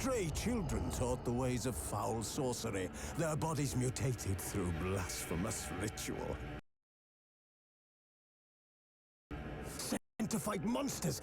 Stray children taught the ways of foul sorcery, their bodies mutated through blasphemous ritual. Sent to fight monsters.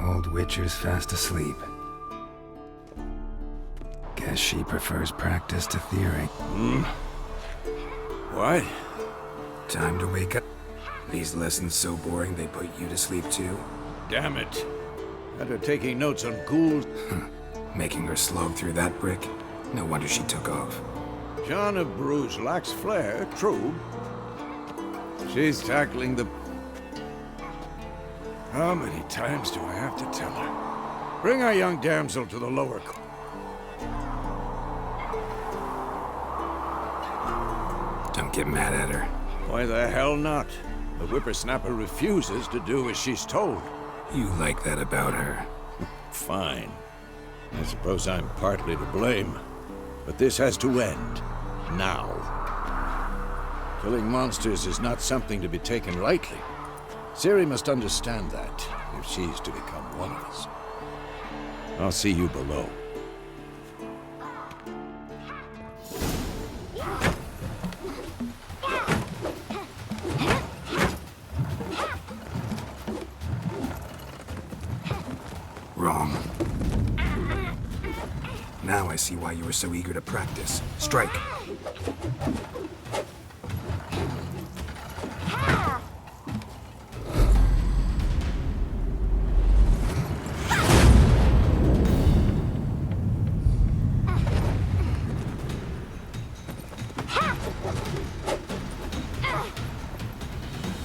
Old Witcher's fast asleep. Guess she prefers practice to theory. What? Time to wake up. These lessons so boring they put you to sleep too? Damn it. Had her taking notes on ghouls. Making her slog through that brick? No wonder she took off. John of Bruges lacks flair, true. She's tackling the... How many times do I have to tell her? Bring our young damsel to the lower court. Don't get mad at her. Why the hell not? The whippersnapper refuses to do as she's told. You like that about her. Fine. I suppose I'm partly to blame. But this has to end. Now. Killing monsters is not something to be taken lightly. Ciri must understand that, if she's to become one of us. I'll see you below. Wrong. Now I see why you were so eager to practice. Strike.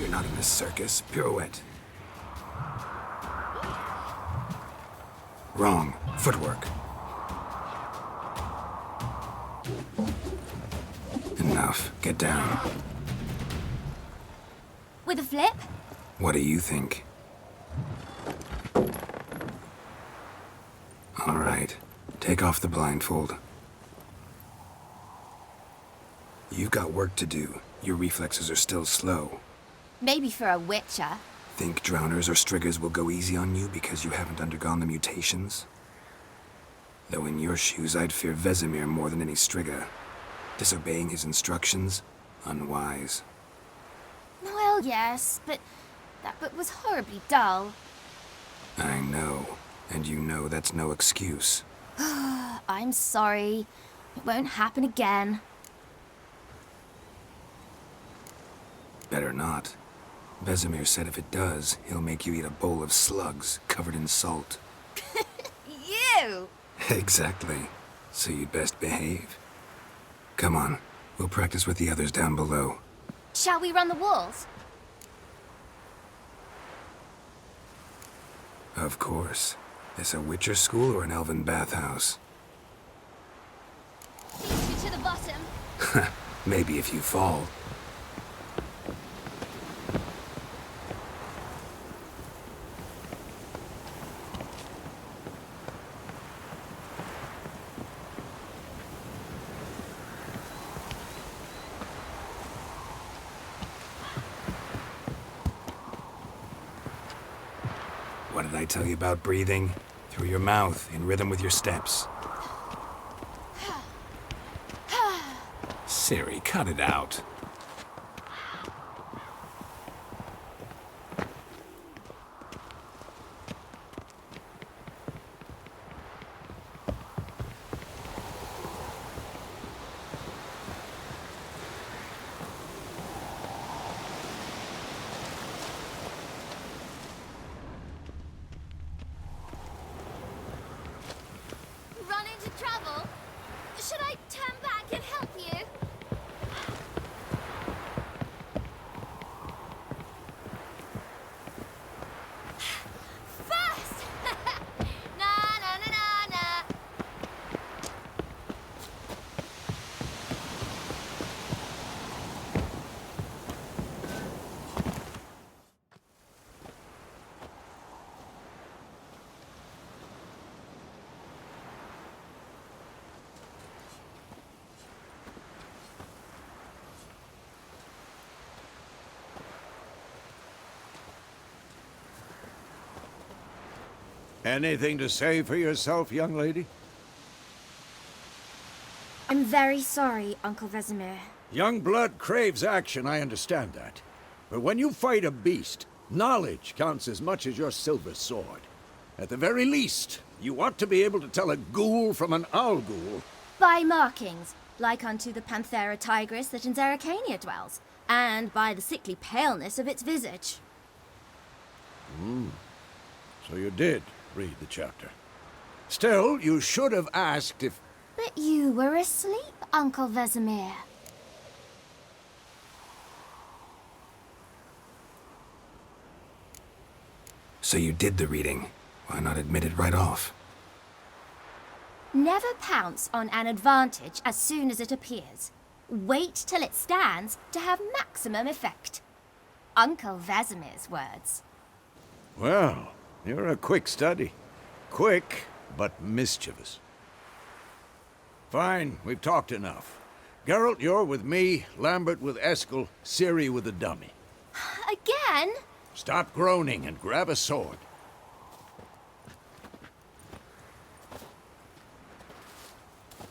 You're not in a circus. Pirouette. Wrong. Footwork. Enough. Get down. With a flip? What do you think? All right. Take off the blindfold. You've got work to do. Your reflexes are still slow. Maybe for a witcher. Think drowners or striggers will go easy on you because you haven't undergone the mutations? Though in your shoes, I'd fear Vesemir more than any strigger. Disobeying his instructions? Unwise. Well, yes, but that book was horribly dull. I know. And you know that's no excuse. I'm sorry. It won't happen again. Better not. Vesemir said if it does, he'll make you eat a bowl of slugs covered in salt. You! Exactly. So you'd best behave. Come on. We'll practice with the others down below. Shall we run the walls? Of course. This a Witcher school or an elven bathhouse? Leads you to the bottom. Maybe if you fall. What did I tell you about breathing? Through your mouth, in rhythm with your steps. Siri, cut it out. Run into trouble? Should I turn back and help you? First! Na na na na na. Anything to say for yourself, young lady? I'm very sorry, Uncle Vesemir. Young blood craves action, I understand that. But when you fight a beast, knowledge counts as much as your silver sword. At the very least, you ought to be able to tell a ghoul from an owl ghoul. By markings, like unto the Panthera tigris that in Zeracania dwells, and by the sickly paleness of its visage. So you did read the chapter. Still, you should have asked if... But you were asleep, Uncle Vesemir. So you did the reading. Why not admit it right off? Never pounce on an advantage as soon as it appears. Wait till it stands to have maximum effect. Uncle Vesemir's words. Well, you're a quick study. Quick, but mischievous. Fine, we've talked enough. Geralt, you're with me, Lambert with Eskel, Ciri with the dummy. Again? Stop groaning and grab a sword.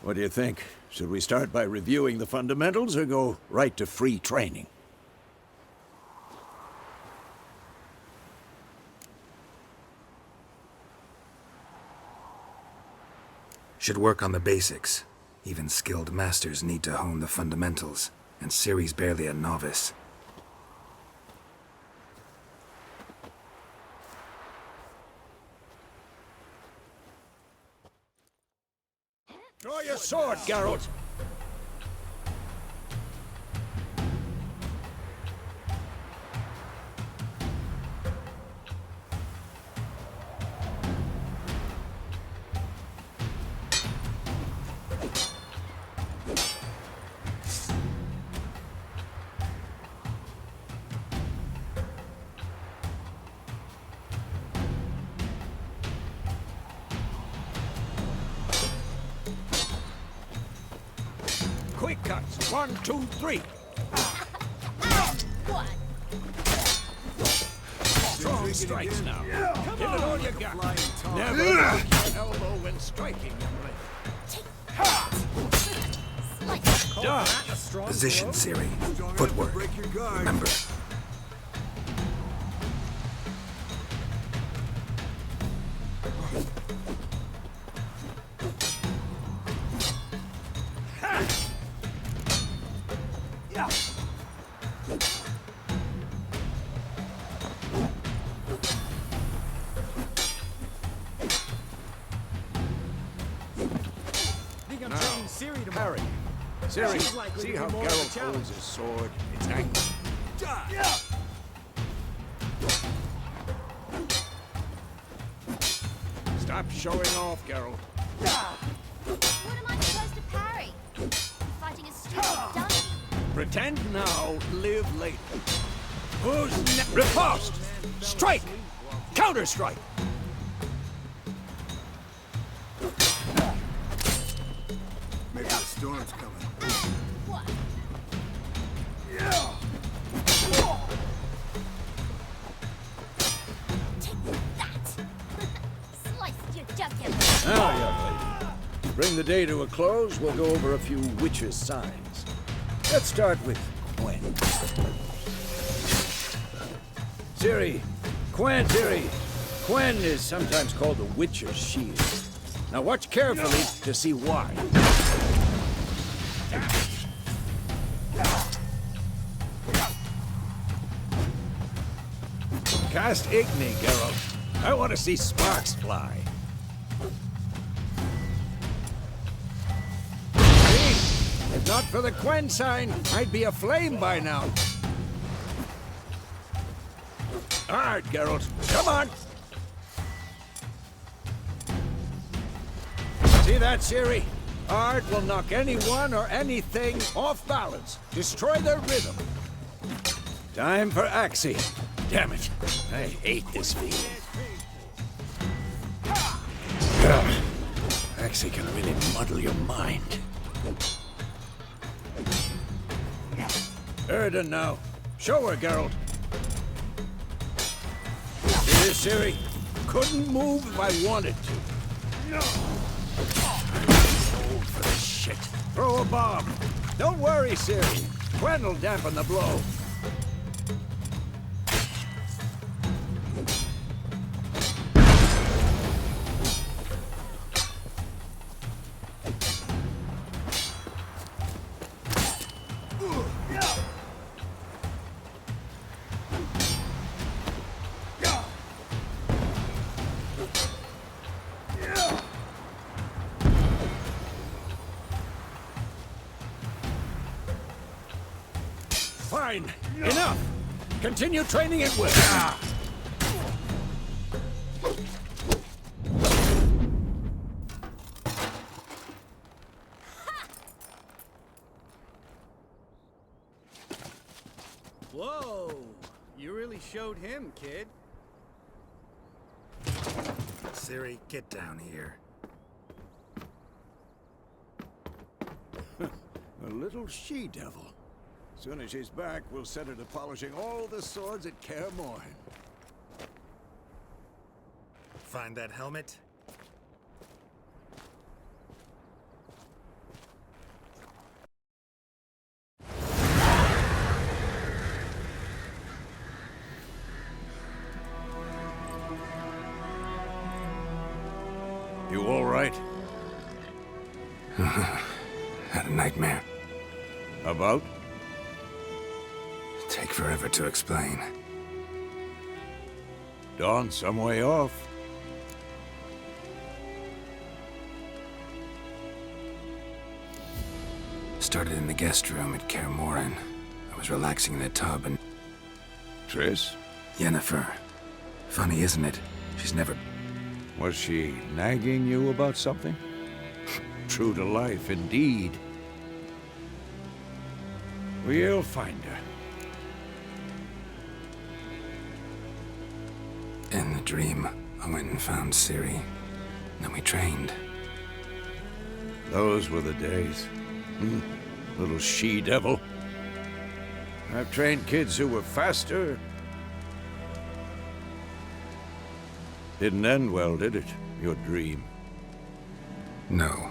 What do you think? Should we start by reviewing the fundamentals or go right to free training? Should work on the basics. Even skilled masters need to hone the fundamentals, and Ciri's barely a novice. Draw your sword, Geralt! Quick cuts. 1, 2, 3. What? Strong strikes now. Give it all you got. Never break your elbow when striking, young lady. Dodge. Position, Siri. Footwork. Remember. Parry. Siri, see how Geralt holds his sword? It's angled. Stop showing off, Geralt. What am I supposed to parry? Fighting a stupid donkey. Pretend now, live later. Who's riposte! Strike! Counter-strike! Maybe the storm's coming. What? Take that! Sliced your jugular. Now, young lady, to bring the day to a close, we'll go over a few witches' signs. Let's start with Quen. Siri, Quen is sometimes called the Witcher's Shield. Now watch carefully to see why. Cast Igni, Geralt. I want to see sparks fly. See? If not for the Quen sign, I'd be aflame by now. All right, Geralt. Come on! See that, Siri? Art will knock anyone or anything off balance. Destroy their rhythm. Time for Axie. Damn it. I hate this feeling. Axie can really muddle your mind. Erden now. Show her, Geralt. See this, Siri? Couldn't move if I wanted to. Old for this shit. Throw a bomb. Don't worry, Siri. Quen will dampen the blow. Fine. Enough. Continue training it with. Whoa! You really showed him, kid. Siri, get down here. A little she-devil. Soon as she's back, we'll set her to polishing all the swords at Kaer Morhen. Find that helmet? You all right? Had a nightmare. About? Take forever to explain. Dawn some way off. Started in the guest room at Kaer Morhen. I was relaxing in a tub and... Triss? Yennefer. Funny, isn't it? She's never... Was she nagging you about something? True to life, indeed. We'll find her. In the dream, I went and found Ciri. Then we trained. Those were the days. Little she-devil. I've trained kids who were faster. Didn't end well, did it? Your dream. No.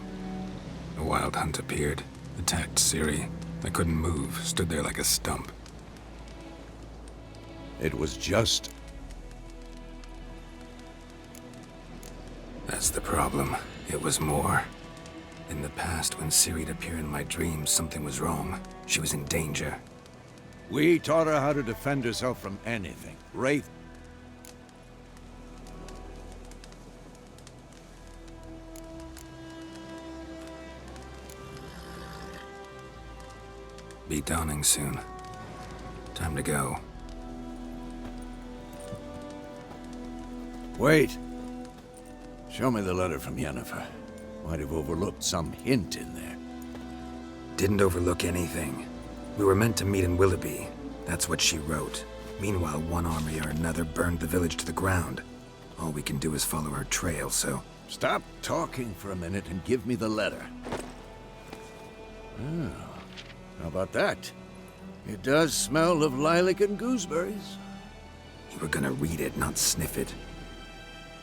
A wild hunt appeared, attacked Ciri. I couldn't move, stood there like a stump. It was just... That's the problem. It was more. In the past, when Ciri'd appear in my dreams, something was wrong. She was in danger. We taught her how to defend herself from anything. Wraith. Be dawning soon. Time to go. Wait. Show me the letter from Yennefer. Might have overlooked some hint in there. Didn't overlook anything. We were meant to meet in Willoughby. That's what she wrote. Meanwhile, one army or another burned the village to the ground. All we can do is follow her trail, so... Stop talking for a minute and give me the letter. Oh, how about that? It does smell of lilac and gooseberries. You were gonna read it, not sniff it.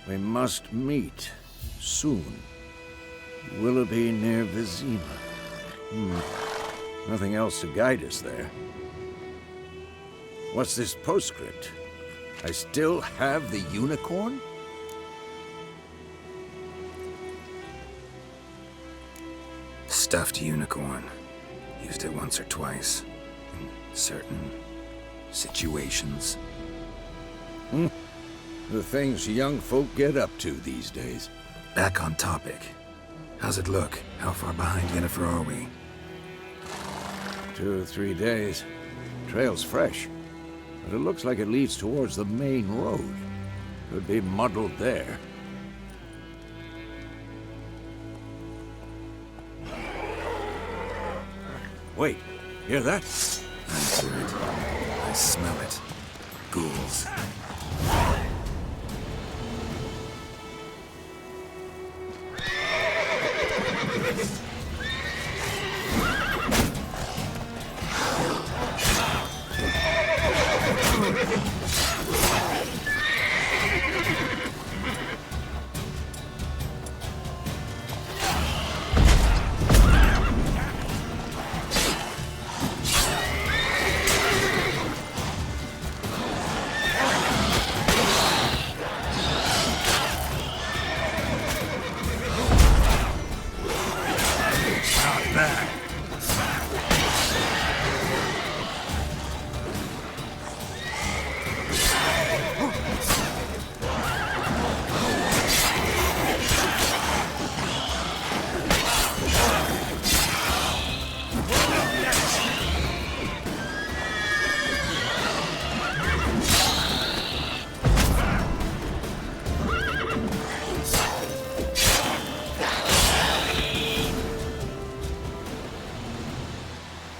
We must meet. Soon. Willoughby near Vizima. Nothing else to guide us there. What's this postscript? I still have the unicorn? Stuffed unicorn. Used it once or twice. In certain situations. The things young folk get up to these days. Back on topic. How's it look? How far behind Yennefer are we? 2 or 3 days. Trail's fresh, but it looks like it leads towards the main road. Could be muddled there. Wait, hear that? I hear it. I smell it. Ghouls.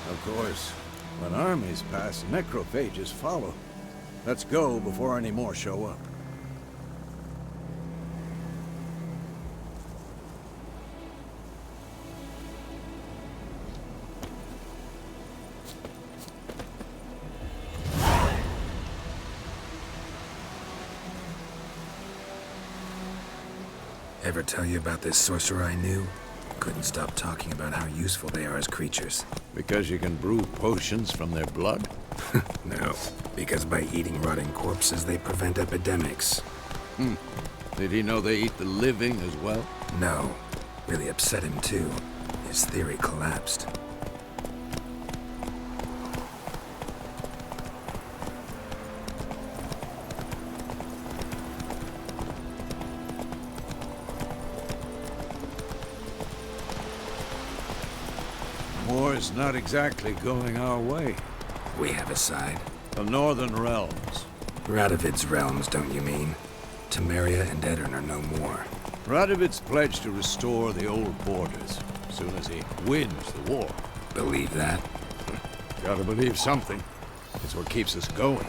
Of course, when armies pass, necrophages follow. Let's go before any more show up. Ever tell you about this sorcerer I knew? Couldn't stop talking about how useful they are as creatures. Because you can brew potions from their blood? No, because by eating rotting corpses, they prevent epidemics. Did he know they eat the living as well? No. Really upset him, too. His theory collapsed. War's not exactly going our way. We have a side. The Northern Realms. Radovid's realms, don't you mean? Temeria and Edirn are no more. Radovid's pledged to restore the old borders, as soon as he wins the war. Believe that? Gotta believe something. It's what keeps us going.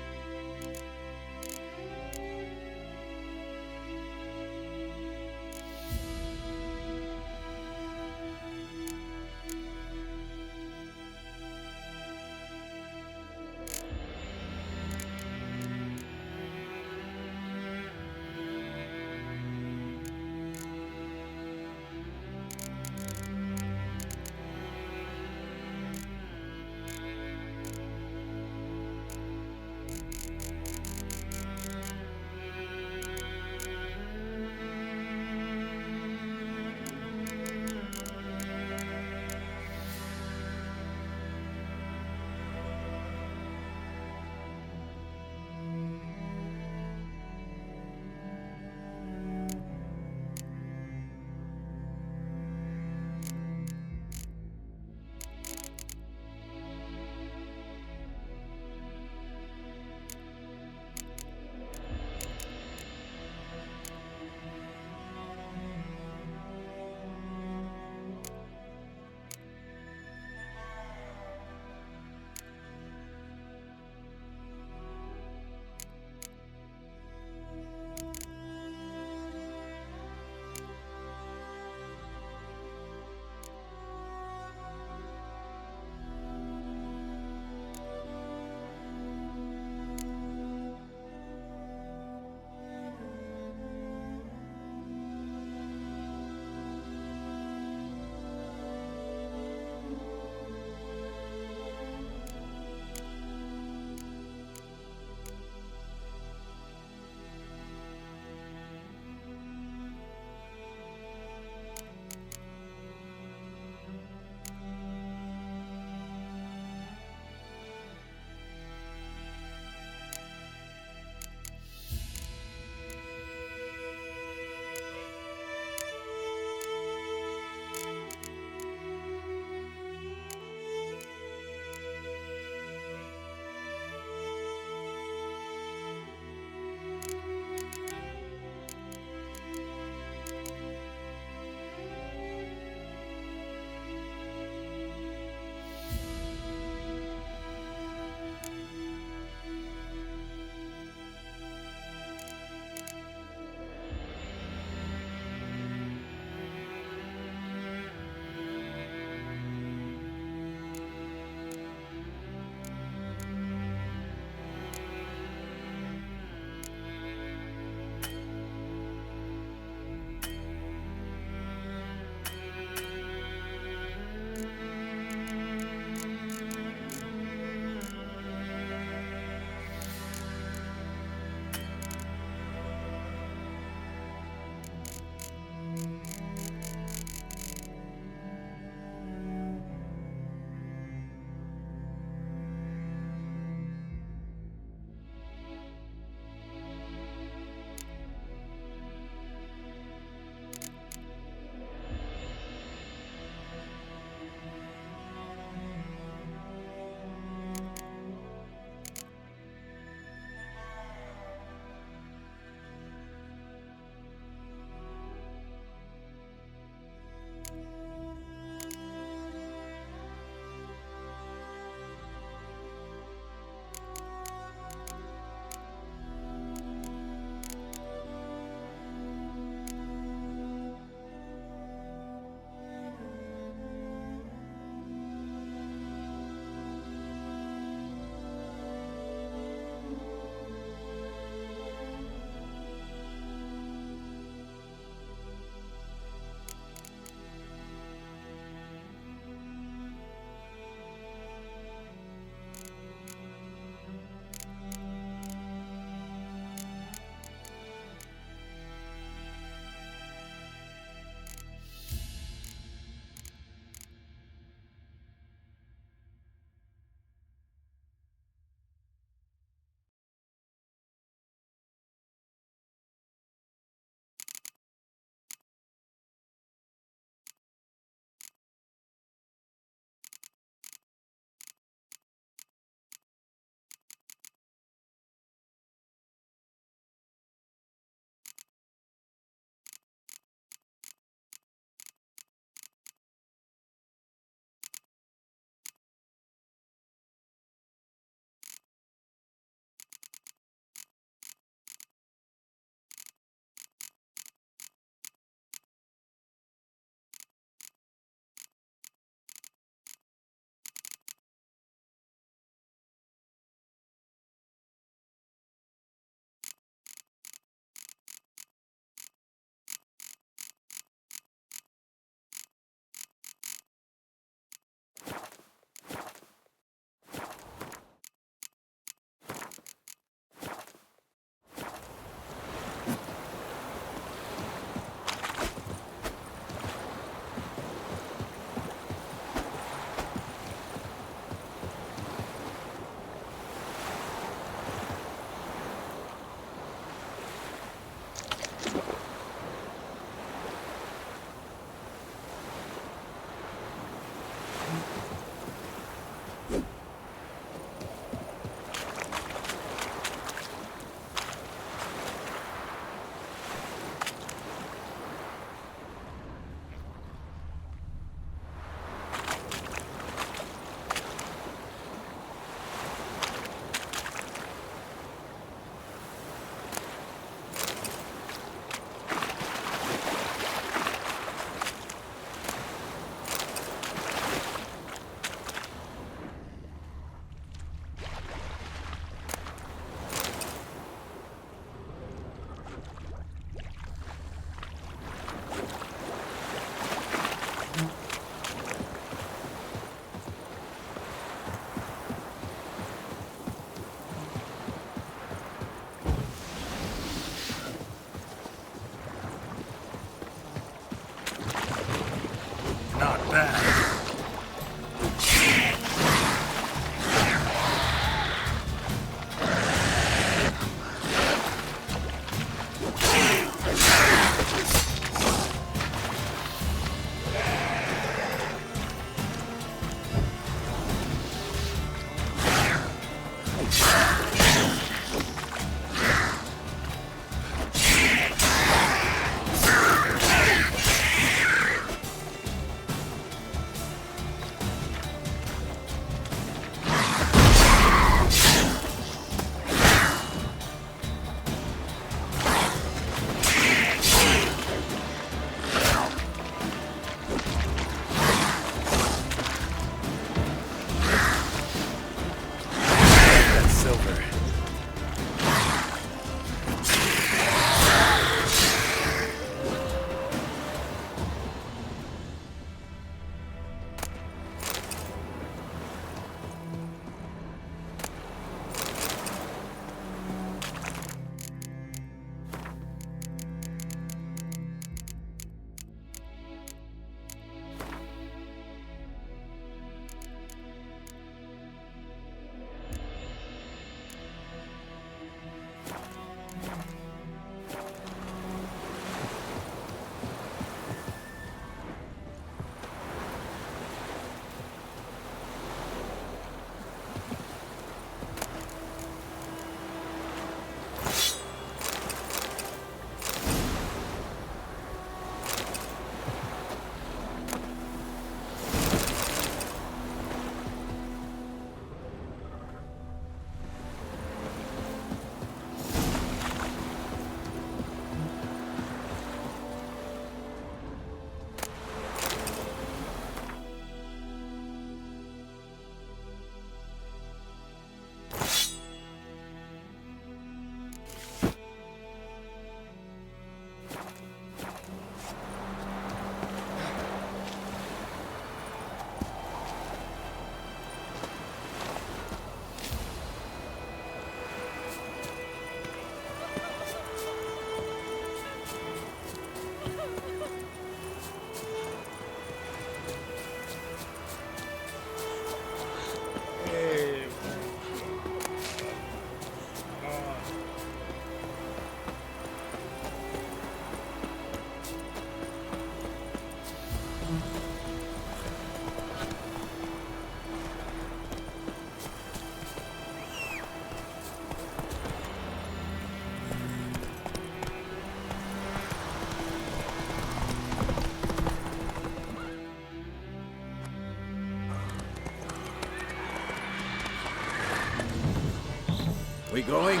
We going?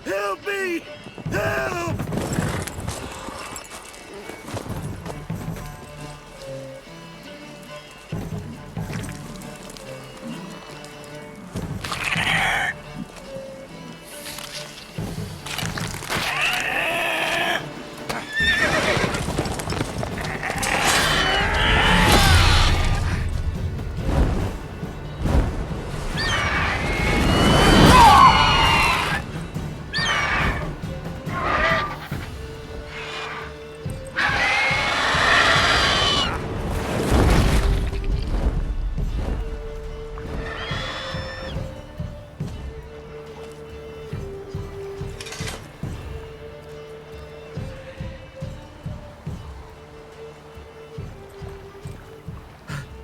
Help me! Help!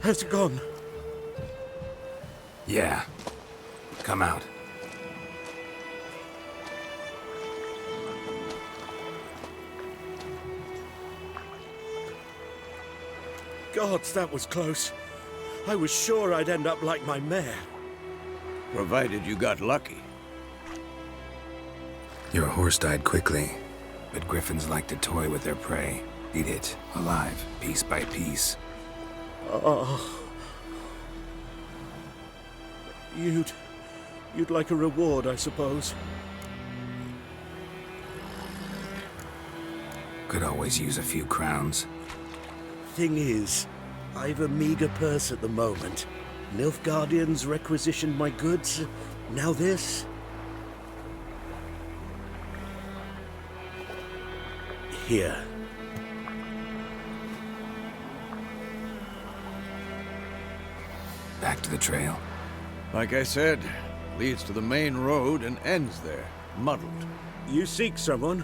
Has it gone? Yeah. Come out. Gods, that was close. I was sure I'd end up like my mare. Provided you got lucky. Your horse died quickly, but griffins like to toy with their prey. Eat it, alive, piece by piece. Oh. You'd like a reward, I suppose. Could always use a few crowns. Thing is, I've a meager purse at the moment. Nilfgaardians requisitioned my goods. Now this. Here. Back to the trail. Like I said, leads to the main road and ends there, muddled. You seek someone?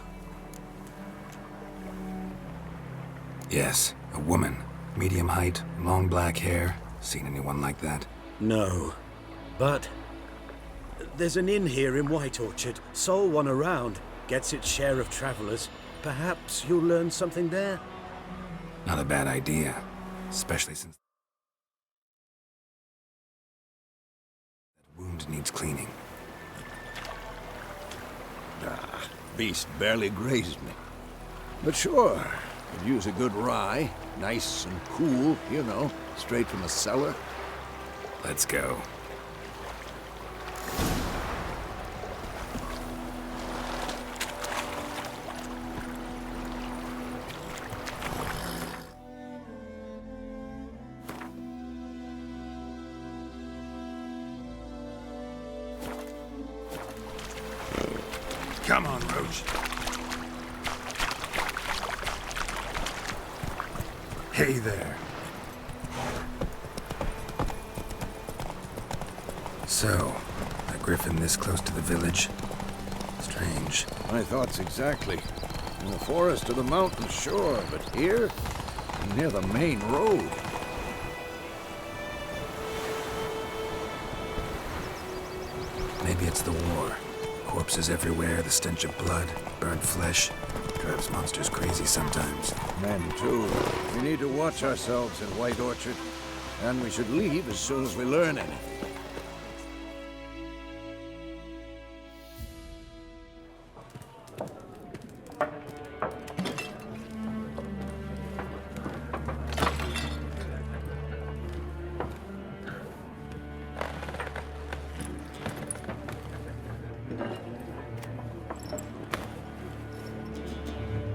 Yes, a woman. Medium height, long black hair. Seen anyone like that? No. But there's an inn here in White Orchard. Sole one around. Gets its share of travelers. Perhaps you'll learn something there? Not a bad idea. Especially since that wound needs cleaning. Beast barely grazed me. But sure, could use a good rye. Nice and cool, you know, straight from the cellar. Let's go. Come on, Roach. Hey there. So, a griffin this close to the village? Strange. My thoughts exactly. In the forest or the mountain, sure, but here, near the main road. Maybe it's the war. Corpses everywhere, the stench of blood, burnt flesh. Drives monsters crazy sometimes. Men, too. We need to watch ourselves in White Orchard, and we should leave as soon as we learn anything.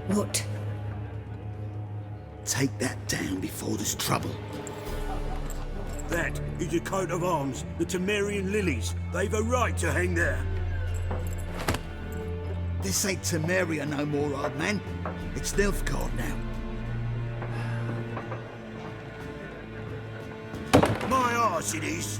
What? Take that down before there's trouble. That is a coat of arms, the Temerian lilies. They've a right to hang there. This ain't Temeria no more, old man. It's Nilfgaard now. My arse it is.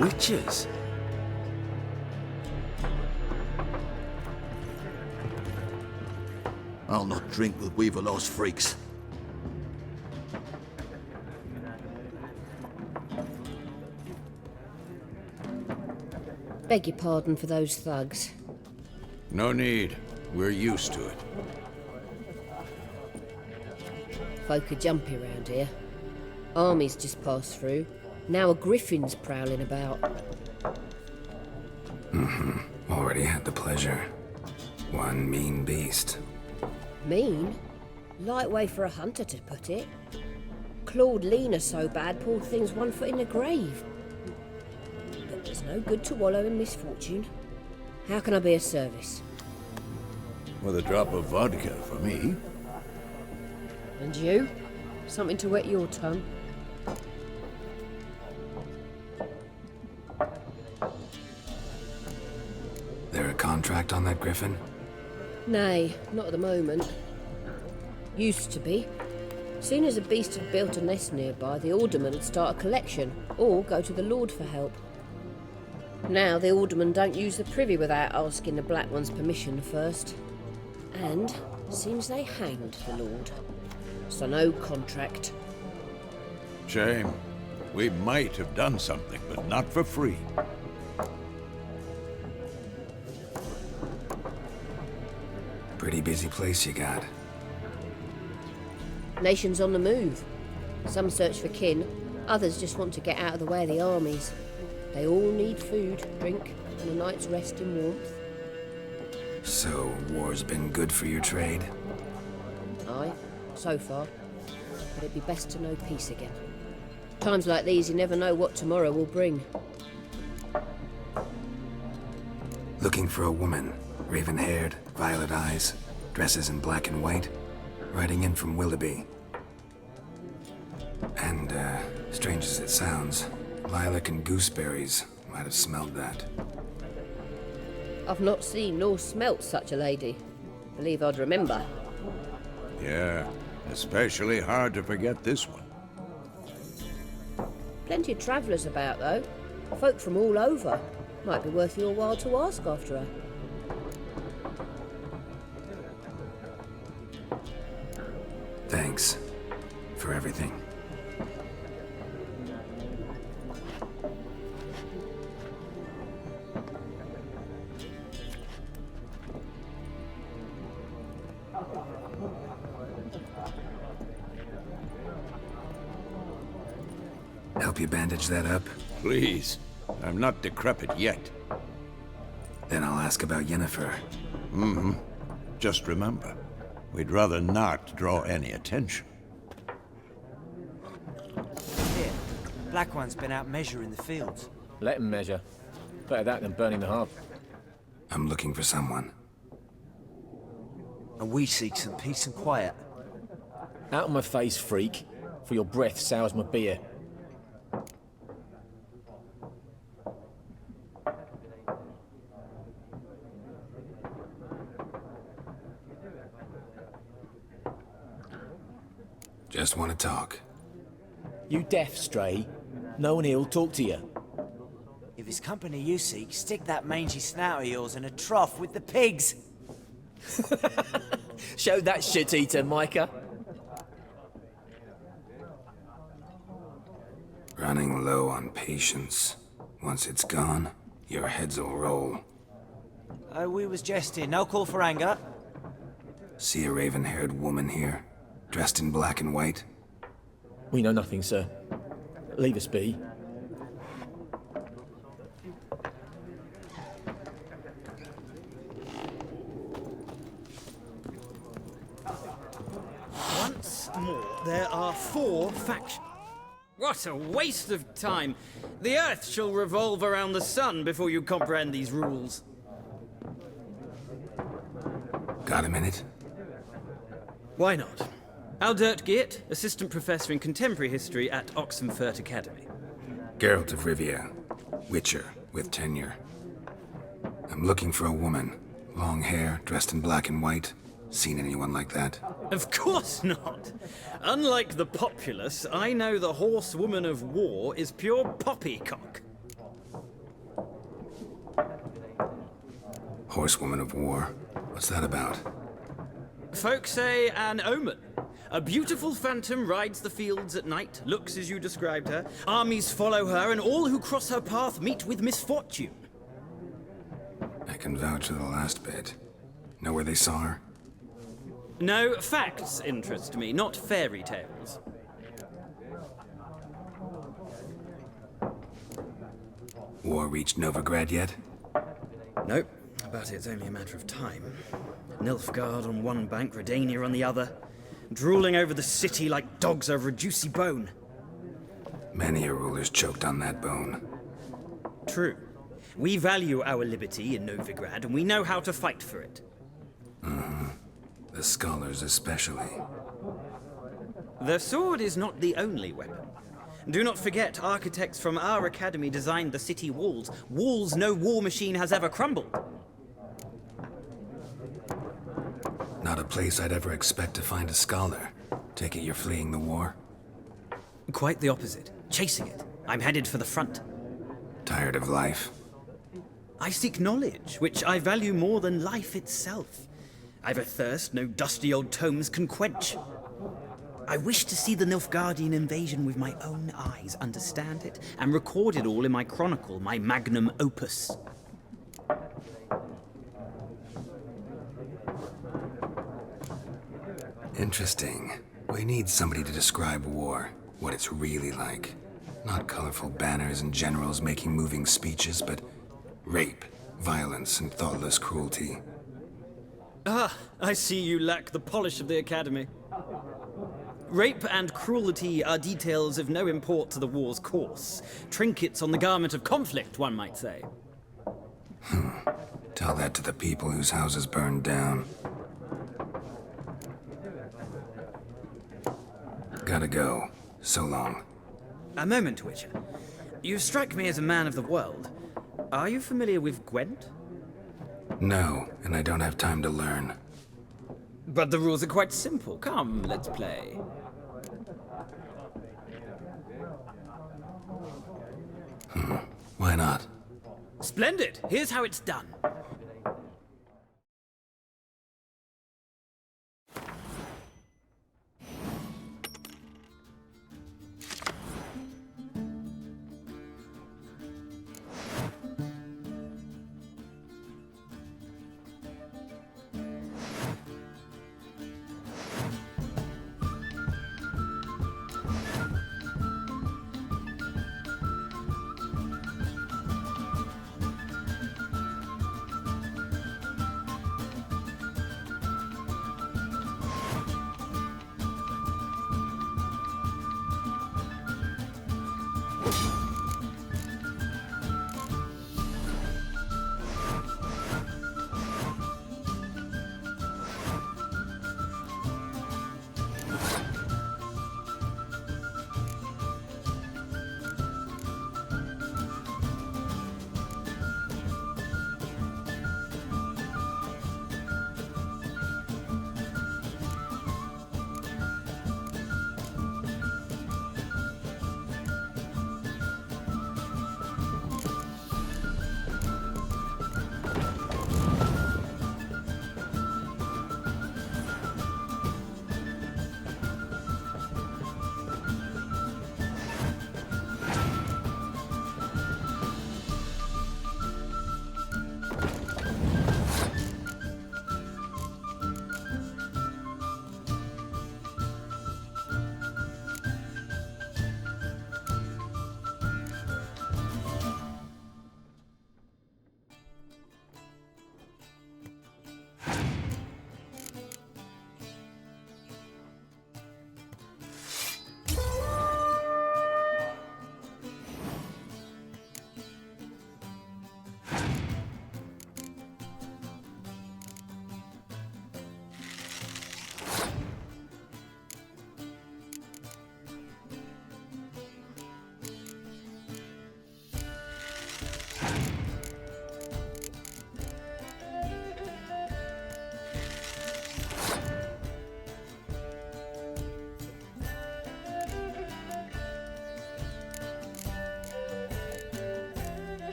Witches? I'll not drink with Weaverlaw's freaks. Beg your pardon for those thugs. No need. We're used to it. Folk are jumpy around here. Armies just passed through. Now a griffin's prowling about. Already had the pleasure. One mean beast. Mean? Light way for a hunter to put it. Clawed Lena so bad, poor thing's 1 foot in the grave. But there's no good to wallow in misfortune. How can I be of service? With a drop of vodka for me. And you? Something to wet your tongue? There a contract on that griffin? Nay, not at the moment. Used to be. Soon as a beast had built a nest nearby, the alderman would start a collection, or go to the Lord for help. Now the aldermen don't use the privy without asking the Black One's permission first. And seems they hanged the Lord. So no contract. Shame. We might have done something, but not for free. Pretty busy place you got. Nations on the move. Some search for kin, others just want to get out of the way of the armies. They all need food, drink, and a night's rest in warmth. So, war's been good for your trade? Aye, so far. But it'd be best to know peace again. Times like these, you never know what tomorrow will bring. Looking for a woman. Raven-haired, violet eyes. Dresses in black and white, riding in from Willoughby. And, strange as it sounds, lilac and gooseberries might have smelled that. I've not seen nor smelt such a lady. Believe I'd remember. Yeah, especially hard to forget this one. Plenty of travellers about, though. Folk from all over. Might be worth your while to ask after her. Thanks for everything. Help you bandage that up? Please, I'm not decrepit yet. Then I'll ask about Yennefer. Just remember, we'd rather not draw any attention. Here, Black One's been out measuring the fields. Let him measure. Better that than burning the harp. I'm looking for someone. And we seek some peace and quiet. Out of my face, freak, for your breath sours my beer. Just want to talk. You deaf, Stray? No one here'll talk to you. If it's company you seek, stick that mangy snout of yours in a trough with the pigs. Show that shit-eater, Micah. Running low on patience. Once it's gone, your heads will roll. Oh, we was jesting. No call for anger. See a raven-haired woman here, dressed in black and white? We know nothing, sir. Leave us be. Once more, there are 4 factions. What a waste of time! The Earth shall revolve around the sun before you comprehend these rules. Got a minute? Why not? Aldert Geert, Assistant Professor in Contemporary History at Oxenfurt Academy. Geralt of Rivia, Witcher with tenure. I'm looking for a woman. Long hair, dressed in black and white. Seen anyone like that? Of course not! Unlike the populace, I know the horsewoman of war is pure poppycock. Horsewoman of war? What's that about? Folk say an omen. A beautiful phantom rides the fields at night, looks as you described her. Armies follow her, and all who cross her path meet with misfortune. I can vouch for the last bit. Know where they saw her? No, facts interest me, not fairy tales. War reached Novigrad yet? Nope, but it's only a matter of time. Nilfgaard on one bank, Redania on the other, drooling over the city like dogs over a juicy bone. Many a ruler's choked on that bone. True. We value our liberty in Novigrad, and we know how to fight for it. The scholars especially. The sword is not the only weapon. Do not forget, architects from our academy designed the city walls. Walls no war machine has ever crumbled. Not a place I'd ever expect to find a scholar. Take it you're fleeing the war? Quite the opposite. Chasing it. I'm headed for the front. Tired of life? I seek knowledge, which I value more than life itself. I've a thirst no dusty old tomes can quench. I wish to see the Nilfgaardian invasion with my own eyes, understand it, and record it all in my chronicle, my magnum opus. Interesting. We need somebody to describe war, what it's really like. Not colorful banners and generals making moving speeches, but rape, violence, and thoughtless cruelty. Ah, I see you lack the polish of the academy. Rape and cruelty are details of no import to the war's course. Trinkets on the garment of conflict, one might say. Tell that to the people whose houses burned down. Gotta go. So long. A moment, Witcher. You strike me as a man of the world. Are you familiar with Gwent? No, and I don't have time to learn. But the rules are quite simple. Come, let's play. Why not? Splendid! Here's how it's done.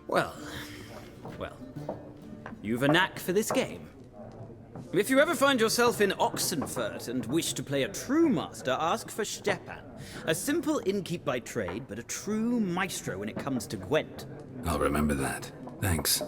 Well, you've a knack for this game. If you ever find yourself in Oxenfurt and wish to play a true master, ask for Stepan. A simple innkeep by trade, but a true maestro when it comes to Gwent. I'll remember that. Thanks.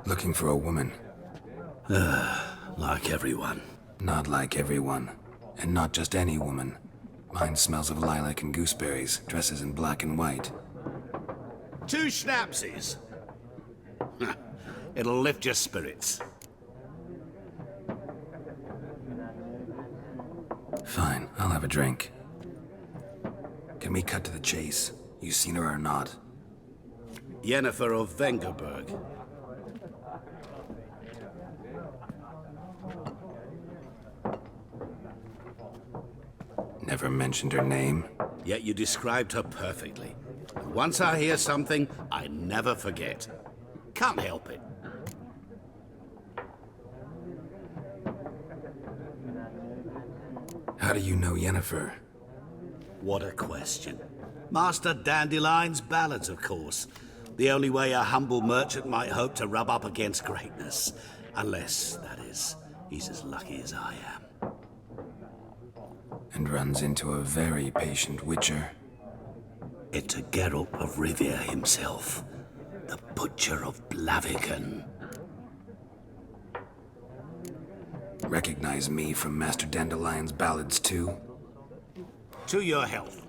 Looking for a woman. Like everyone. Not like everyone. And not just any woman. Mine smells of lilac and gooseberries, dresses in black and white. 2 schnapsies. It'll lift your spirits. Fine, I'll have a drink. Can we cut to the chase? You seen her or not? Yennefer of Vengerberg. Never mentioned her name. Yet you described her perfectly. And once I hear something, I never forget. Can't help it. How do you know Yennefer? What a question. Master Dandelion's ballads, of course. The only way a humble merchant might hope to rub up against greatness. Unless, that is, he's as lucky as I am. And runs into a very patient witcher. It's a Geralt of Rivia himself. The Butcher of Blaviken. Recognize me from Master Dandelion's ballads too? To your health.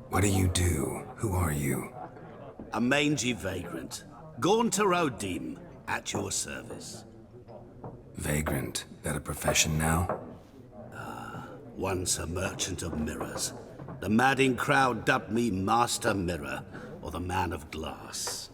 What do you do? Who are you? A mangy vagrant. Gaunter Odim, at your service. Vagrant. That a profession now? Once a merchant of mirrors. The madding crowd dubbed me Master Mirror, or the Man of Glass.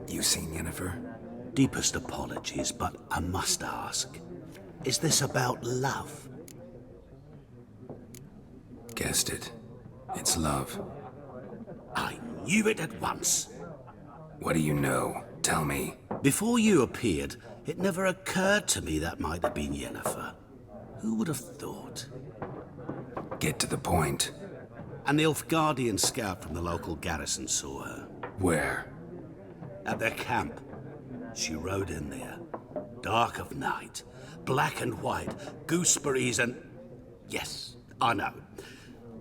You seen Yennefer? Deepest apologies, but I must ask. Is this about love? Guessed it. It's love. I knew it at once. What do you know? Tell me. Before you appeared, it never occurred to me that might have been Yennefer. Who would have thought? Get to the point. An Nilfgaardian scout from the local garrison saw her. Where? At their camp. She rode in there. Dark of night. Black and white. Gooseberries and... Yes, I know.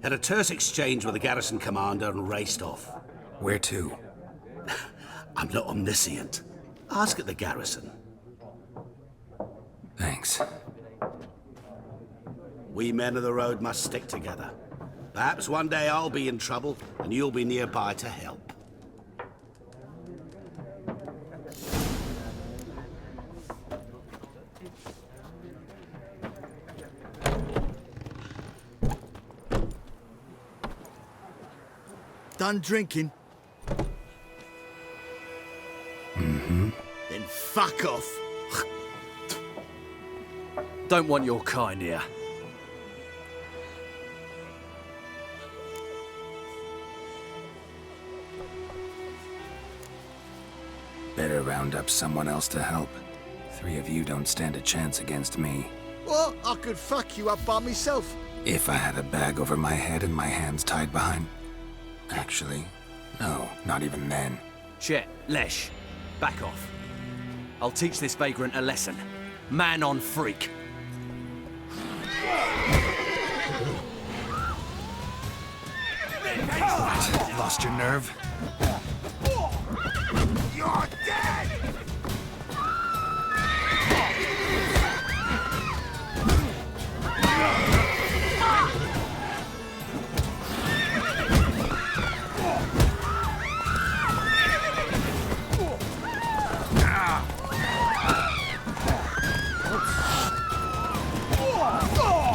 Had a terse exchange with the garrison commander and raced off. Where to? I'm not omniscient. Ask at the garrison. Thanks. We men of the road must stick together. Perhaps one day I'll be in trouble and you'll be nearby to help. Done drinking? Mm-hmm. Then fuck off. Don't want your kind here. Better round up someone else to help. 3 of you don't stand a chance against me. What? I could fuck you up by myself. If I had a bag over my head and my hands tied behind... Actually, no, not even then. Chet, Lesh, back off. I'll teach this vagrant a lesson. Man on freak. Lost your nerve? You're dead!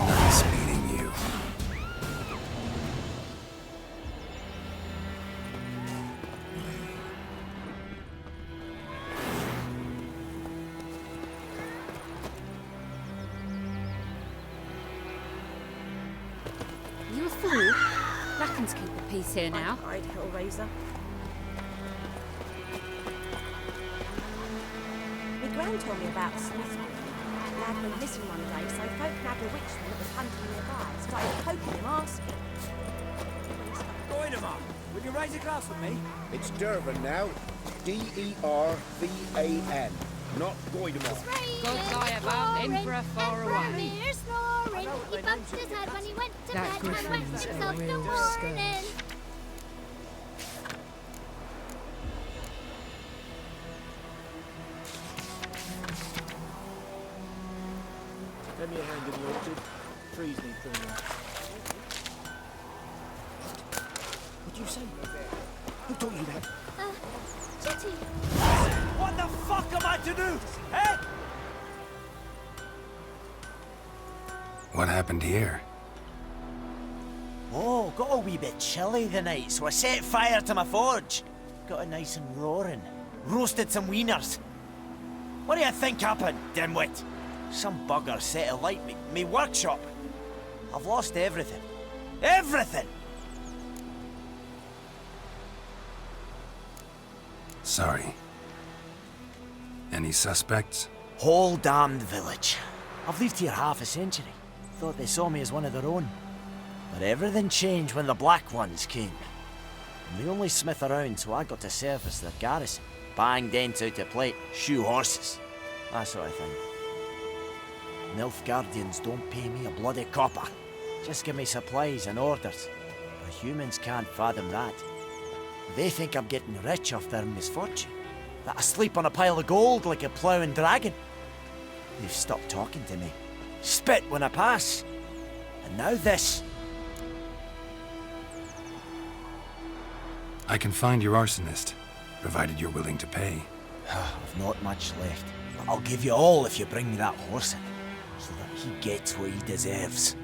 Nice meeting you. You a fool? Brackens keep the peace here now. I'd Hellraiser. Gran told me about the Smith one. Lad went missing one day, so folk nabbed a witchman that was hunting nearby. Started poking him, asking. Goidemar, will you raise a glass with me? It's Dervan now. D-E-R-V-A-N. Not Goidemar. God lie about Emperor far away. Snoring. He bumped his head when he went to That bed and went griffin's a himself to real morning. Lend me a hand in the orchard. Trees need pruning. What'd you say? Who taught you that? Titty. What the fuck am I to do? Eh? What happened here? Oh, got a wee bit chilly the night, so I set fire to my forge. Got it nice and roaring. Roasted some wieners. What do you think happened, dimwit? Some bugger set alight me workshop. I've lost everything. Everything! Sorry. Any suspects? Whole damned village. I've lived here half a century. Thought they saw me as one of their own. But everything changed when the Black Ones came. I'm the only smith around, so I got to service their garrison. Bang dents out of plate, shoe horses. That sort of thing. Nilfgaardians don't pay me a bloody copper. Just give me supplies and orders. But humans can't fathom that. They think I'm getting rich off their misfortune. That I sleep on a pile of gold like a ploughing dragon. They've stopped talking to me. Spit when I pass. And now this. I can find your arsonist, provided you're willing to pay. I've not much left. But I'll give you all if you bring me that horse in, so that he gets what he deserves.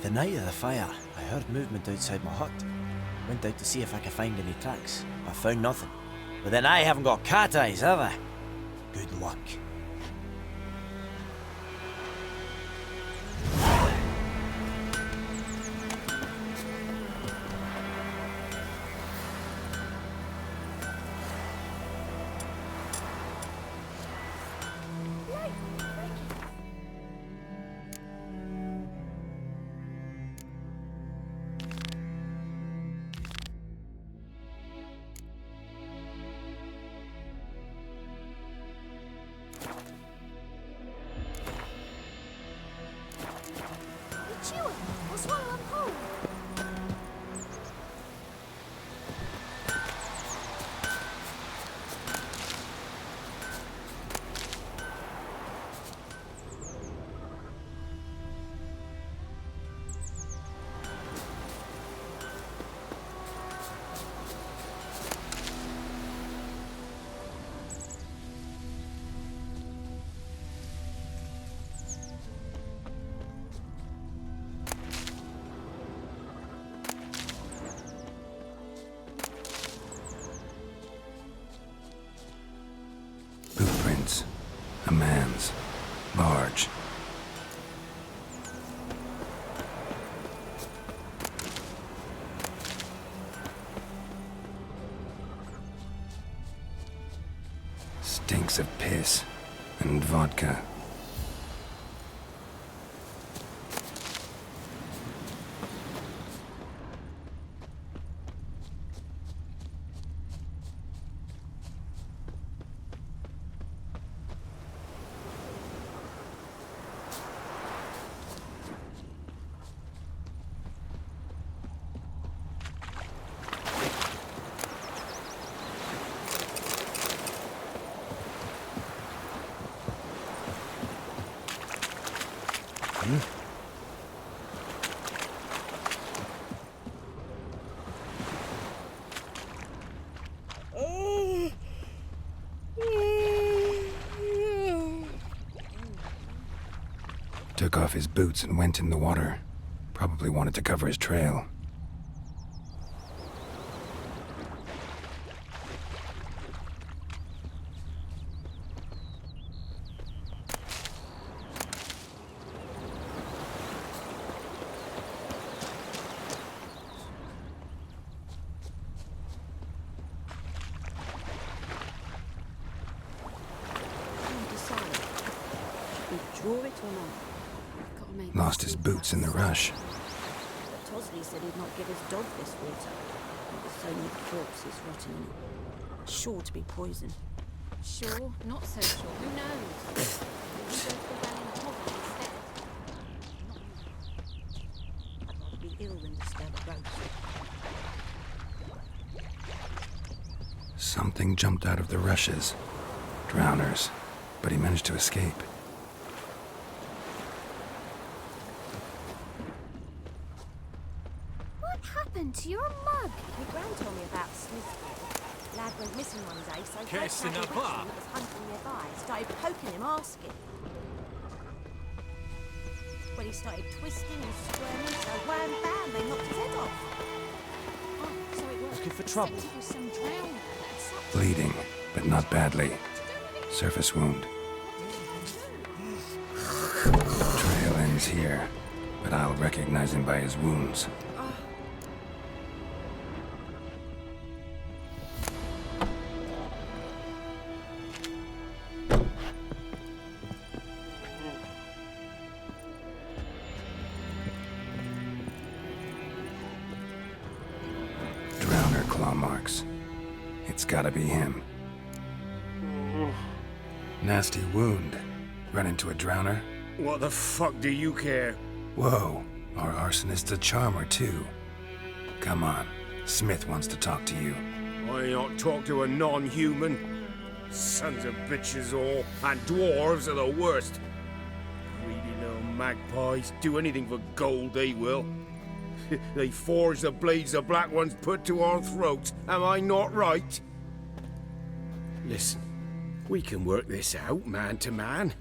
The night of the fire, I heard movement outside my hut. Went out to see if I could find any tracks. I found nothing. But then I haven't got cat eyes, have I? Good luck. I'll swallow them whole. Footprints. A man's. Large. Stinks of piss and vodka. Took off his boots and went in the water. Probably wanted to cover his trail. sure it or not? Gotta make Lost his boots in the rush. But Tosley said he'd not give his dog this water. With so many corpses rotting in it. Sure to be poison. Sure, not so sure. Who knows? Maybe go to the well in Hoggle instead. I'd rather be ill than disturb a ghost. Something jumped out of the rushes. Drowners. But he managed to escape. What happened to your mug? My gran told me about Smithfield. Lad went missing one day, so Qu'est-ce folk n'a that pas? was hunting nearby started poking him, asking. Well, he started twisting and squirming, so wham bam, they knocked his head off. Oh, so it was Looking for trouble. It was some drowner. Bleeding, but not badly. Surface wound. Trail ends here, but I'll recognize him by his wounds. Drowner claw marks. It's gotta be him. Nasty wound. Run into a drowner? What the fuck do you care? Whoa, our arsonist's a charmer too. Come on, Smith wants to talk to you. I not talk to a non-human. Sons of bitches all, and dwarves are the worst. Greedy little magpies, do anything for gold they will. They forge the blades the black ones put to our throats, am I not right? Listen, we can work this out man to man.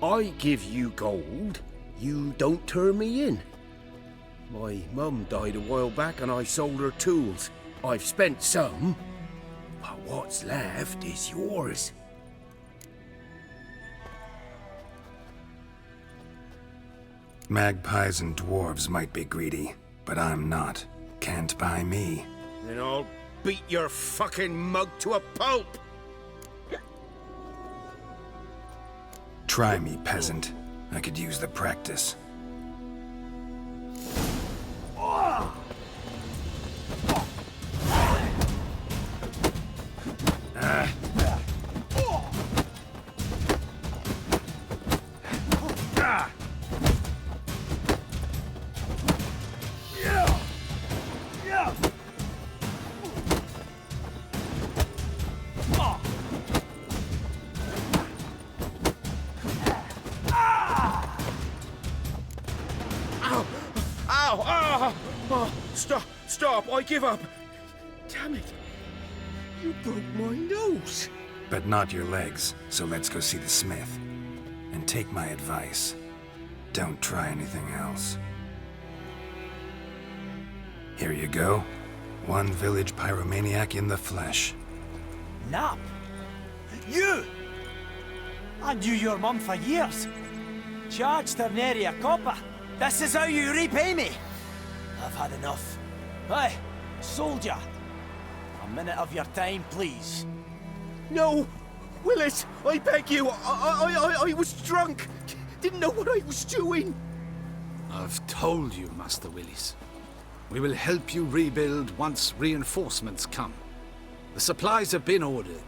I give you gold, you don't turn me in. My mum died a while back and I sold her tools. I've spent some, but what's left is yours. Magpies and dwarves might be greedy, but I'm not. Can't buy me. Then I'll beat your fucking mug to a pulp! Try me, peasant. I could use the practice. Stop, I give up. Damn it. You broke my nose. But not your legs, so let's go see the smith. And take my advice. Don't try anything else. Here you go. One village pyromaniac in the flesh. Nap? You! I knew your mum for years. Charged her nary a copper. This is how you repay me. I've had enough. Hey, soldier. A minute of your time, please. No! Willis, I beg you. I was drunk. Didn't know what I was doing. I've told you, Master Willis. We will help you rebuild once reinforcements come. The supplies have been ordered.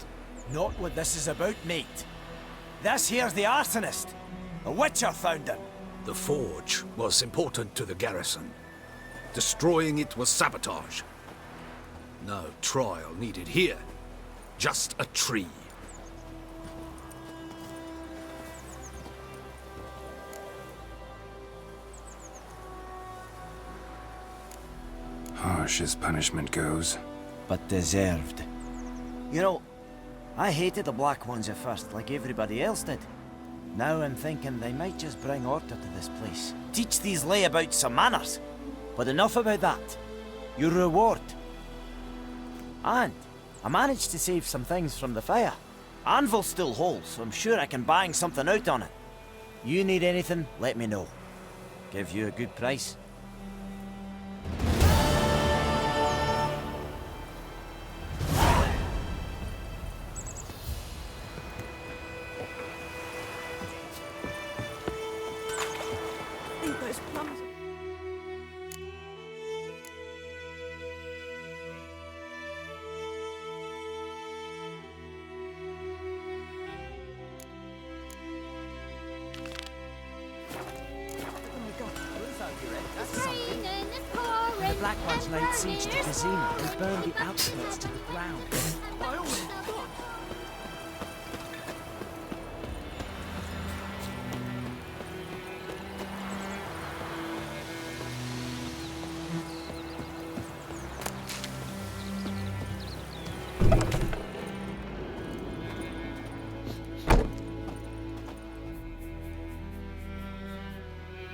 Not what this is about, mate. This here's the arsonist. A witcher found him. The forge was important to the garrison. Destroying it was sabotage. No trial needed here. Just a tree. Harsh as punishment goes. But deserved. You know, I hated the Black Ones at first, like everybody else did. Now I'm thinking they might just bring order to this place. Teach these layabouts some manners. But enough about that. Your reward. And I managed to save some things from the fire. Anvil's still whole, so I'm sure I can bang something out on it. You need anything, let me know. Give you a good price. Blacklands laid siege to Vizima and burned the outskirts to the ground.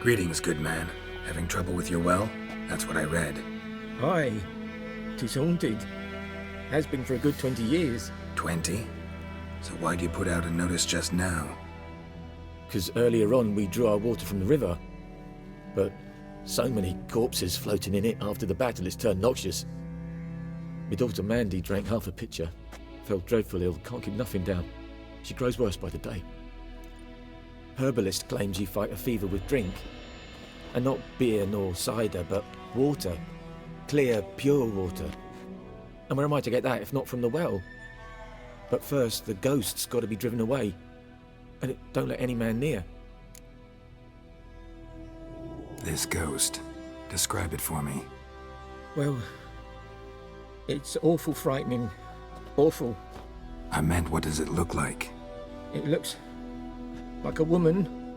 Greetings, good man. Having trouble with your well? That's what I read. Aye. 'Tis haunted. Has been for a good 20 years. 20? So why'd you put out a notice just now? 'Cause earlier on we drew our water from the river. But so many corpses floating in it after the battle it's turned noxious. My daughter Mandy drank half a pitcher. Fell dreadful ill, can't keep nothing down. She grows worse by the day. Herbalist claims you fight a fever with drink. And not beer nor cider, but water. Clear, pure water. And where am I to get that if not from the well? But first, the ghost's got to be driven away. And it don't let any man near. This ghost. Describe it for me. Well, it's awful frightening. Awful. I meant, what does it look like? It looks like a woman,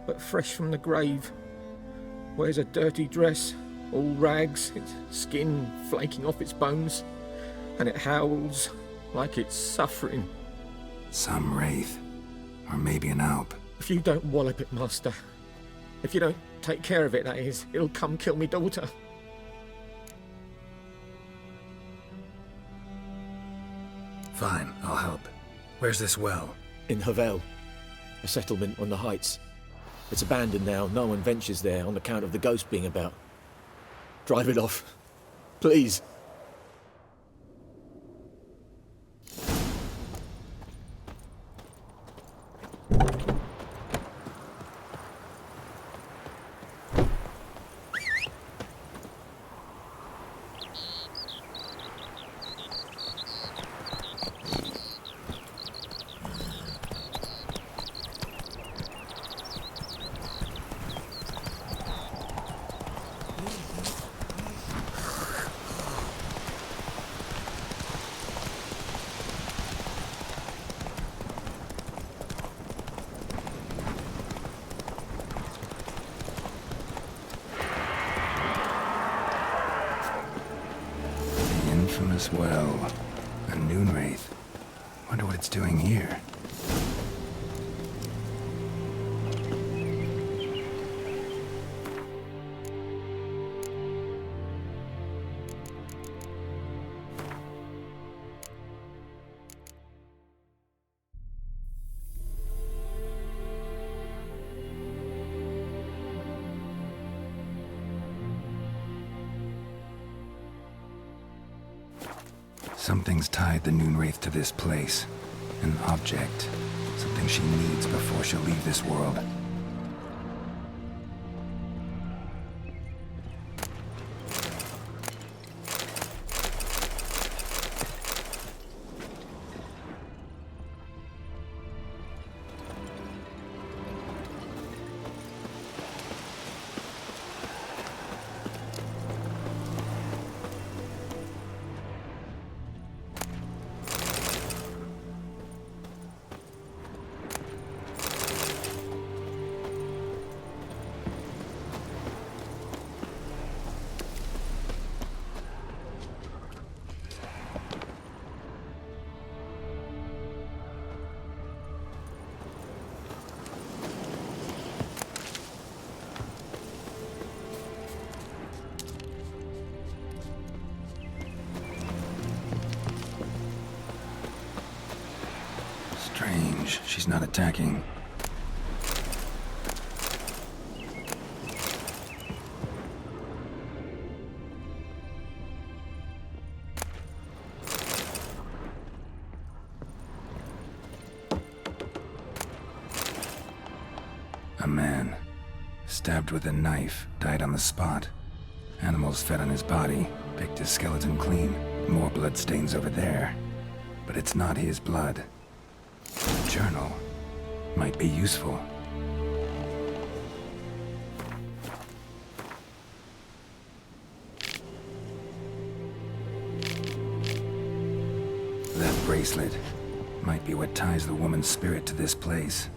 but fresh from the grave. Wears a dirty dress, all rags, its skin flaking off its bones, and it howls like it's suffering. Some wraith. Or maybe an alp. If you don't wallop it, Master, if you don't take care of it, that is, it'll come kill me daughter. Fine, I'll help. Where's this well? In Havel, a settlement on the heights. It's abandoned now, no one ventures there on account of the ghost being about. Drive it off, please. Infamous well. A noon wraith. Wonder what it's doing here. Something's tied the Noon Wraith to this place. An object. Something she needs before she'll leave this world. Strange, she's not attacking. A man, stabbed with a knife, died on the spot. Animals fed on his body, picked his skeleton clean. More bloodstains over there. But it's not his blood. A journal might be useful. bracelet might be what ties the woman's spirit to this place.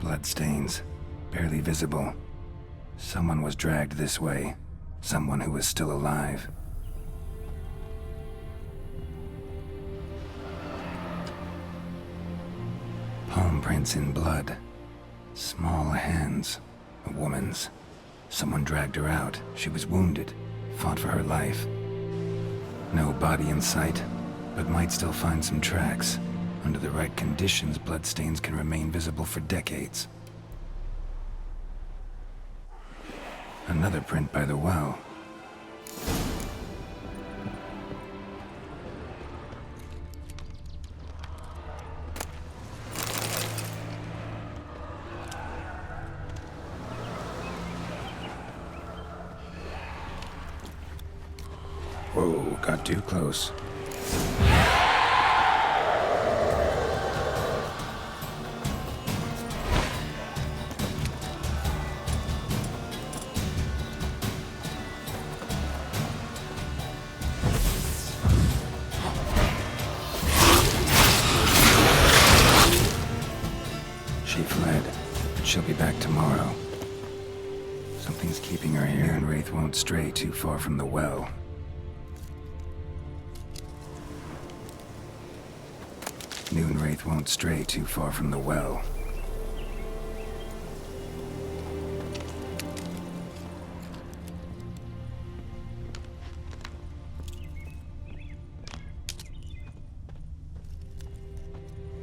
Bloodstains, barely visible. Someone was dragged this way. Someone who was still alive. Palm prints in blood. Small hands. A woman's. Someone dragged her out. She was wounded. Fought for her life. No body in sight, but might still find some tracks. Under the right conditions, bloodstains can remain visible for decades. Another print by the well. Whoa, got too close. She fled, but she'll be back tomorrow. Something's keeping her here, and Wraith won't stray too far from the well. Wraith won't stray too far from the well.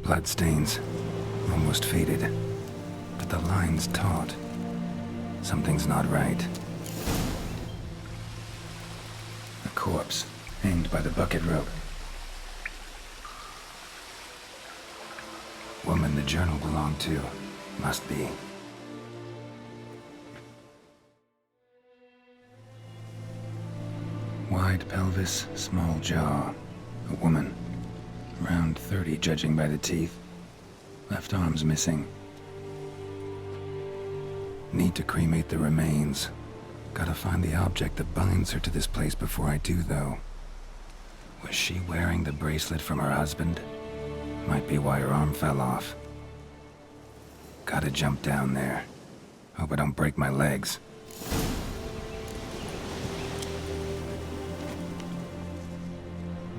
Bloodstains, almost faded, but the line's taut. Something's not right. A corpse, hanged by the bucket rope. Woman the journal belonged to. Must be. Wide pelvis, small jaw. A woman. Around 30, judging by the teeth. Left arm's missing. Need to cremate the remains. Gotta find the object that binds her to this place before I do, though. Was she wearing the bracelet from her husband? Might be why her arm fell off. Gotta jump down there. Hope I don't break my legs.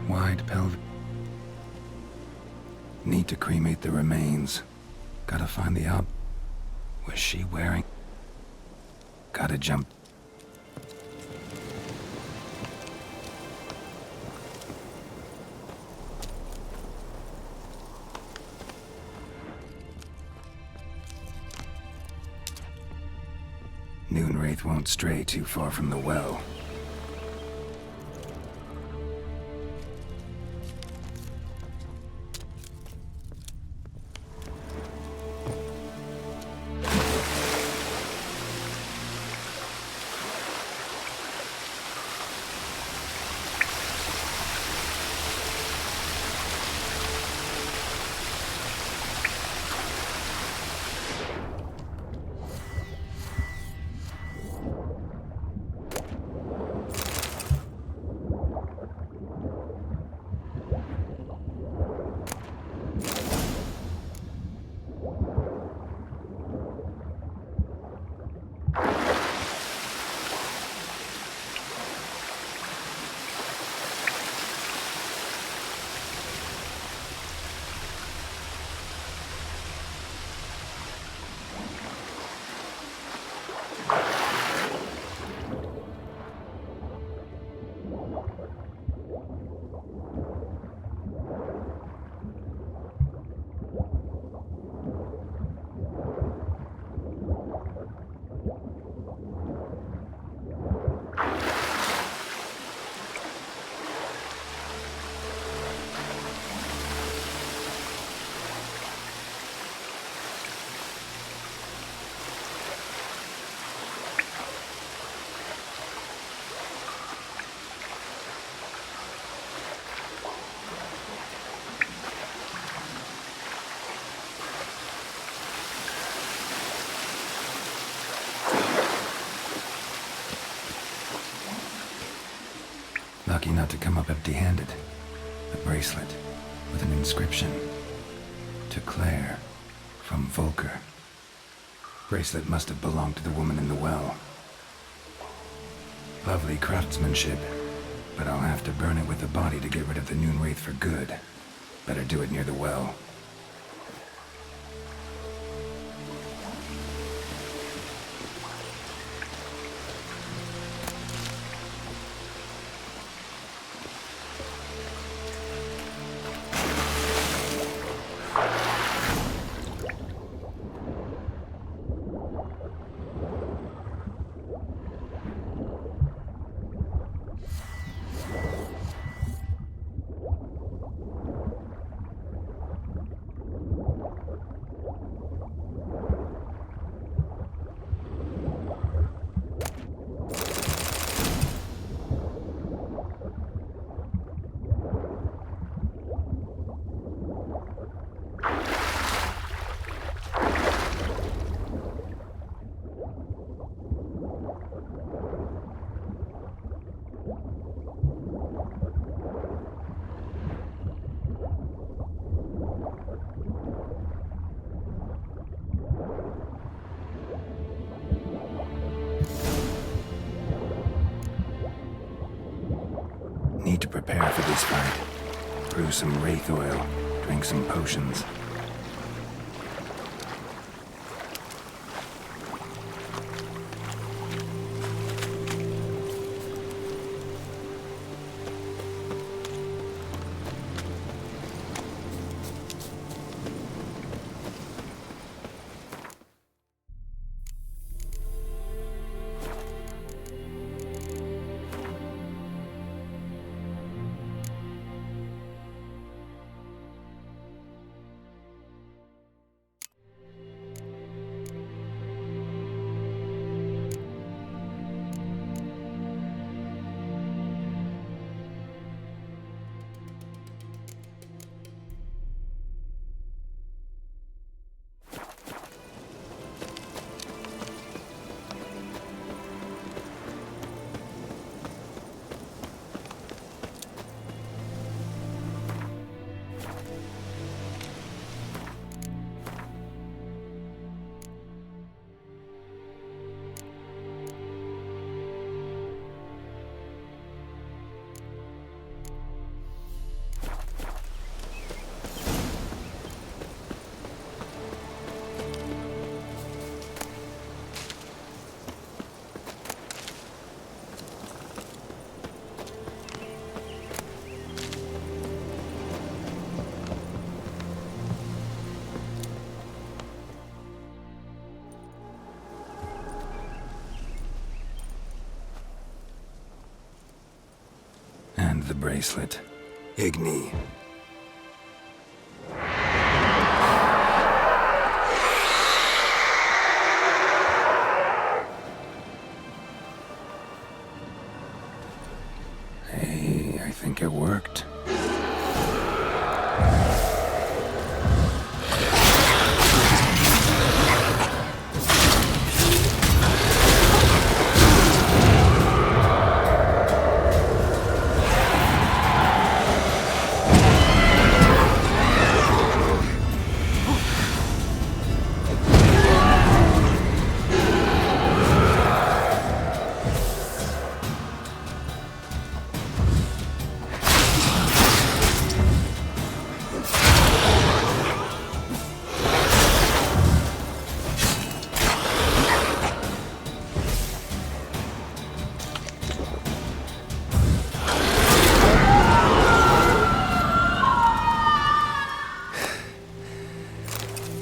Wide pelvic. Need to cremate the remains. Gotta find the Was she wearing? Gotta jump. Wraith won't stray too far from the well. Lucky not to come up empty-handed. The bracelet. with an inscription. To Claire, from Volker. Bracelet must have belonged to the woman in the well. Lovely craftsmanship, but I'll have to burn it with the body to get rid of the Noon Wraith for good. Better do it near the well. Need to prepare for this fight. Brew some wraith oil, drink some potions. The bracelet. Igni. Hey, I think it worked.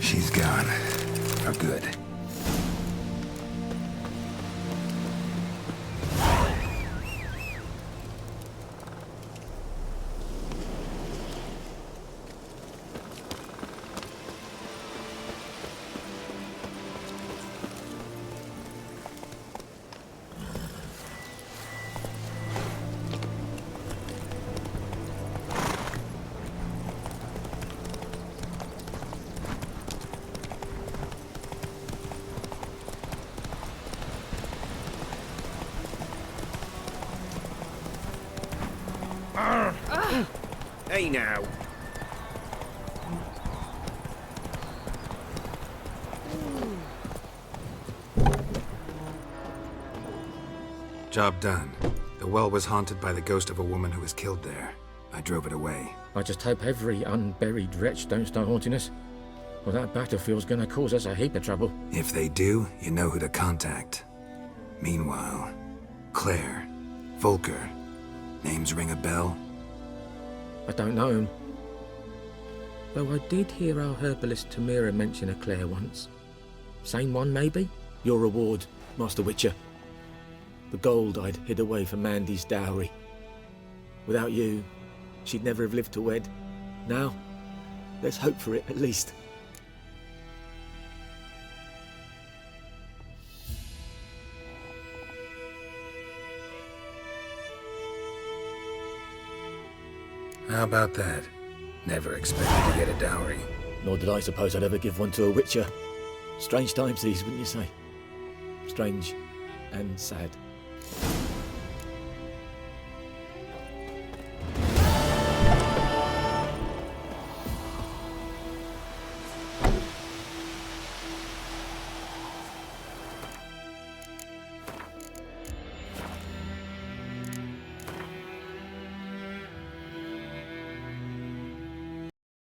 She's gone. For good. Hey now. Job done. The well was haunted by the ghost of a woman who was killed there. I drove it away. I just hope every unburied wretch don't start haunting us. Well, that battlefield's gonna cause us a heap of trouble. If they do, you know who to contact. Meanwhile, Claire, Volker, names ring a bell? I don't know him. Though I did hear our herbalist Tamira mention a Claire once. Same one, maybe? Your reward, Master Witcher. The gold I'd hid away for Mandy's dowry. Without you, she'd never have lived to wed. Now, let's hope for it, at least. How about that? Never expected to get a dowry. Nor did I suppose I'd ever give one to a Witcher. Strange times these, wouldn't you say? Strange and sad.